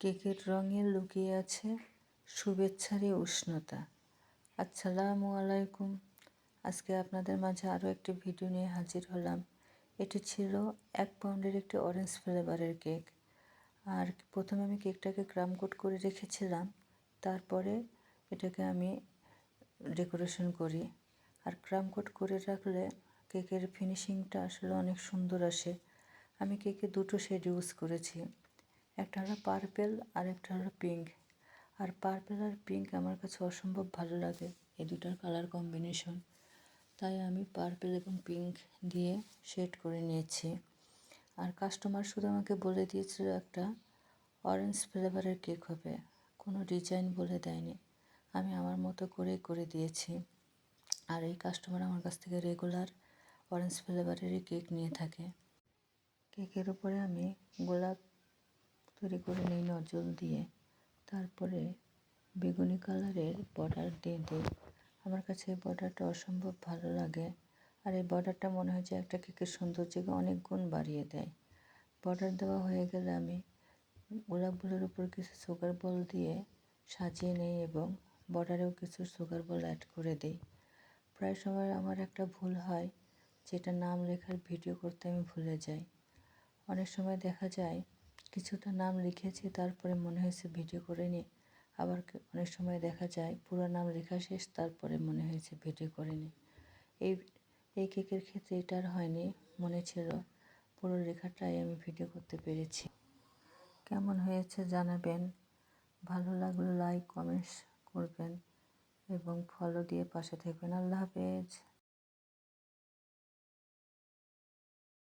কেকের রঙে লুকিয়ে আছে শুভেচ্ছারই উষ্ণতা। আসসালামু আলাইকুম। আজকে আপনাদের মাঝে আরও একটি ভিডিও নিয়ে হাজির হলাম। এটি ছিল 1 পাউন্ডের একটি অরেঞ্জ ফ্লেভারের কেক। আর প্রথমে আমি কেকটাকে ক্রাম কোট করে রেখেছিলাম, তারপরে এটাকে আমি ডেকোরেশন করি। আর ক্রাম কোট করে রাখলে কেকের ফিনিশিংটা আসলে অনেক সুন্দর আসে। আমি কেকে দুটো শেড ইউজ করেছি, একটা হলো পার্পেল আর একটা হলো পিঙ্ক। আর পার্পেল আর পিঙ্ক আমার কাছে অসম্ভব ভালো লাগে, এই দুটার কালার কম্বিনেশন। তাই আমি পার্পেল এবং পিঙ্ক দিয়ে শেড করে নিয়েছি। আর কাস্টমার শুধু আমাকে বলে দিয়েছিল একটা অরেঞ্জ ফ্লেভারের কেক হবে, কোনো ডিজাইন বলে দেয়নি। আমি আমার মতো করে দিয়েছি। আর এই কাস্টমার আমার কাছ থেকে রেগুলার অরেঞ্জ ফ্লেভারেরই কেক নিয়ে থাকে। কেকের উপরে আমি গোলাপ তৈরি করে নিই নজল দিয়ে, তারপরে বেগুনি কালারের বর্ডার দিয়ে দিই। আমার কাছে এই বর্ডারটা অসম্ভব ভালো লাগে। আর এই বর্ডারটা মনে হয় যে একটা কেকের সৌন্দর্যকে অনেক গুণ বাড়িয়ে দেয়। বর্ডার দেওয়া হয়ে গেলে আমি গোলাপগুলোর উপর কিছু সুগার বল দিয়ে সাজিয়ে নেই এবং বর্ডারেও কিছু সুগার বল অ্যাড করে দিই। প্রায় সময় আমার একটা ভুল হয়, যেটা নাম লেখার ভিডিও করতে আমি ভুলে যাই। অনেক সময় দেখা যায় কিছুটা নাম লিখেছি, তারপরে মনে হয়েছে ভিডিও করে নিই। আবার অনেক সময় দেখা যায় পুরো নাম লেখা শেষ, তারপরে মনে হয়েছে ভিডিও করে নিই। এই কেকের ক্ষেত্রে এটা আর হয়নি, মনে ছিল পুরো লেখাটাই আমি ভিডিও করতে পেরেছি। কেমন হয়েছে জানাবেন। ভালো লাগলে লাইক কমেন্টস করবেন এবং ফলো দিয়ে পাশে থাকবেন। আল্লাহ হাফেজ।